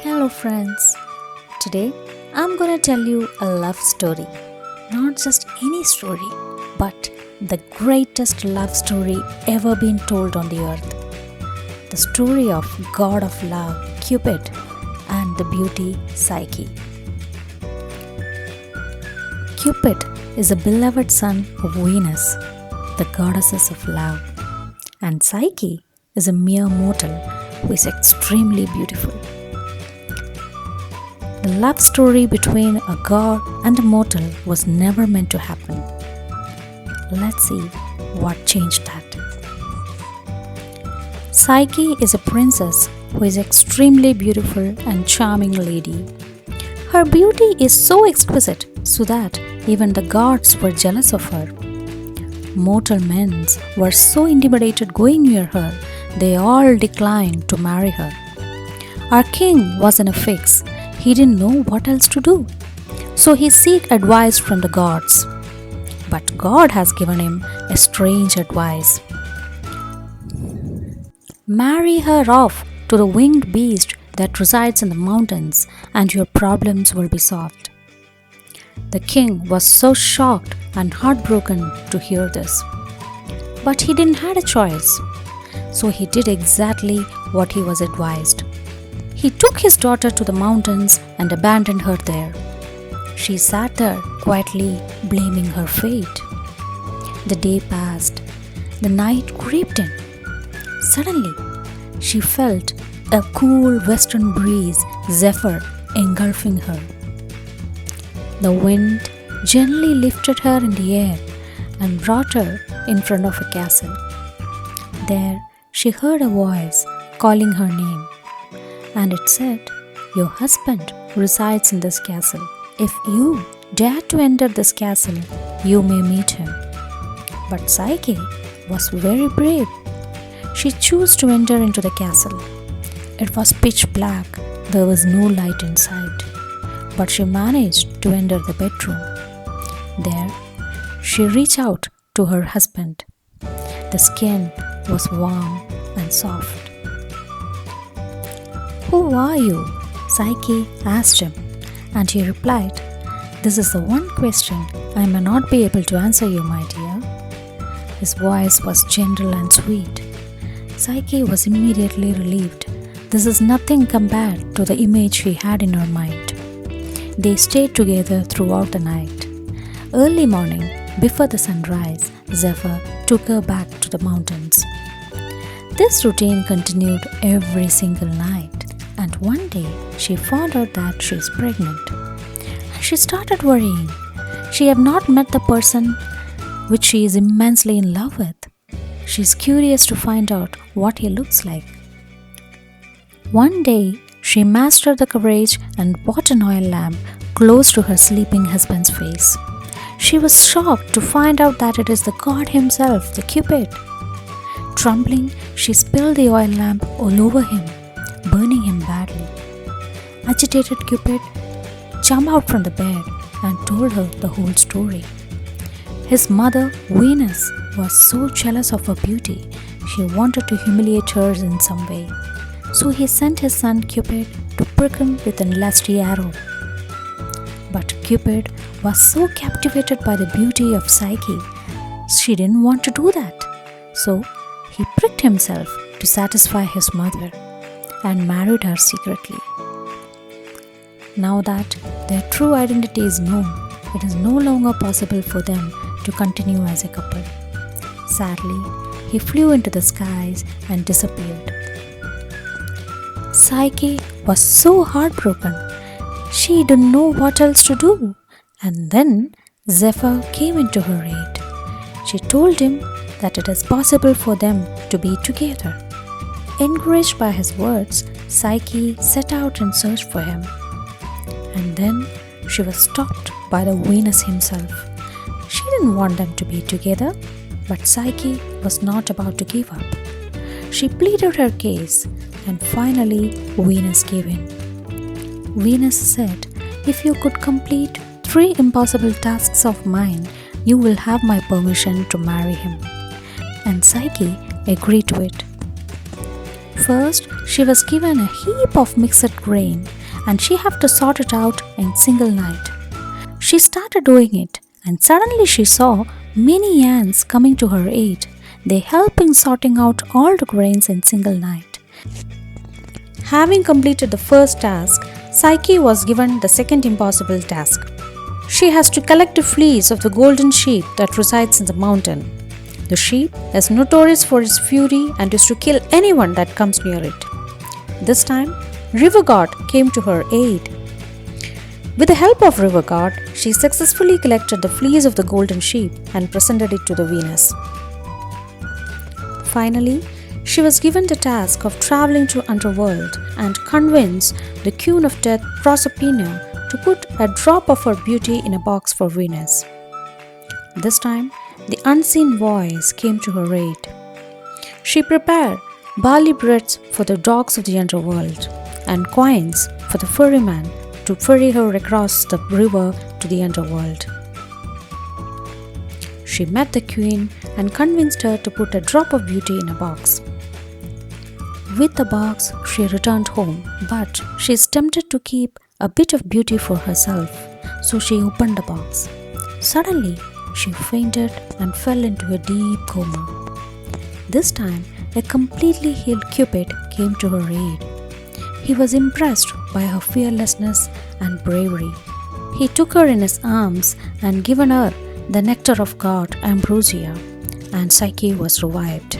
Hello, friends. Today I'm gonna tell you a love story. Not just any story, but the greatest love story ever been told on the earth. The story of God of love, Cupid, and the beauty Psyche. Cupid is a beloved son of Venus, the goddesses of love, and Psyche is a mere mortal who is extremely beautiful. The love story between a god and a mortal was never meant to happen. Let's see what changed that. Psyche is a princess who is extremely beautiful and charming lady. Her beauty is so exquisite so that even the gods were jealous of her. Mortal men were so intimidated going near her, they all declined to marry her. Our king was in a fix. He didn't know what else to do. So he sought advice from the gods. But God has given him a strange advice. Marry her off to the winged beast that resides in the mountains, and your problems will be solved. The king was so shocked and heartbroken to hear this. But he didn't have a choice. So he did exactly what he was advised. He took his daughter to the mountains and abandoned her there. She sat there quietly blaming her fate. The day passed. The night crept in. Suddenly, she felt a cool western breeze, zephyr, engulfing her. The wind gently lifted her in the air and brought her in front of a castle. There, she heard a voice calling her name. And it said, "Your husband resides in this castle. If you dare to enter this castle, you may meet him." But Psyche was very brave. She chose to enter into the castle. It was pitch black. There was no light inside. But she managed to enter the bedroom. There, she reached out to her husband. The skin was warm and soft. "Who are you?" Psyche asked him, and he replied, "This is the one question I may not be able to answer you, my dear." His voice was gentle and sweet. Psyche was immediately relieved. This is nothing compared to the image she had in her mind. They stayed together throughout the night. Early morning, before the sunrise, Zephyr took her back to the mountains. This routine continued every single night. And one day, she found out that she is pregnant. She started worrying. She had not met the person which she is immensely in love with. She is curious to find out what he looks like. One day, she mastered the courage and bought an oil lamp close to her sleeping husband's face. She was shocked to find out that it is the god himself, the Cupid. Trembling, she spilled the oil lamp all over him, burning him badly. Agitated Cupid jumped out from the bed and told her the whole story. His mother, Venus, was so jealous of her beauty, she wanted to humiliate her in some way. So he sent his son Cupid to prick him with a lusty arrow. But Cupid was so captivated by the beauty of Psyche, she didn't want to do that. So he pricked himself to satisfy his mother and married her secretly. Now that their true identity is known, it is no longer possible for them to continue as a couple. Sadly, he flew into the skies and disappeared. Psyche was so heartbroken. She didn't know what else to do. And then Zephyr came into her aid. She told him that it is possible for them to be together. Encouraged by his words, Psyche set out in search for him. And then she was stopped by the Venus himself. She didn't want them to be together, but Psyche was not about to give up. She pleaded her case, and finally Venus gave in. Venus said, "If you could complete 3 impossible tasks of mine, you will have my permission to marry him." And Psyche agreed to it. First, she was given a heap of mixed grain and she had to sort it out in single night. She started doing it and suddenly she saw many ants coming to her aid. They helped in sorting out all the grains in single night. Having completed the first task, Psyche was given the second impossible task. She has to collect the fleece of the golden sheep that resides in the mountain. The sheep is notorious for its fury and is to kill anyone that comes near it. This time, River God came to her aid. With the help of River God, she successfully collected the fleece of the golden sheep and presented it to the Venus. Finally, she was given the task of traveling to underworld and convince the Queen of Death, Proserpina, to put a drop of her beauty in a box for Venus. This time, the unseen voice came to her aid. She prepared barley breads for the dogs of the underworld and coins for the ferryman to ferry her across the river to the underworld. She met the queen and convinced her to put a drop of beauty in a box. With the box, she returned home, but she is tempted to keep a bit of beauty for herself, so she opened the box. Suddenly, she fainted and fell into a deep coma. This time, a completely healed Cupid came to her aid. He was impressed by her fearlessness and bravery. He took her in his arms and given her the nectar of God, ambrosia, and Psyche was revived.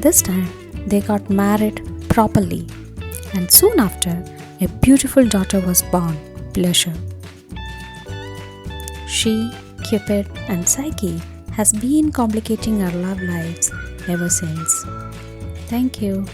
This time, they got married properly, and soon after, a beautiful daughter was born, Pleasure. She, Cupid, and Psyche has been complicating our love lives ever since. Thank you.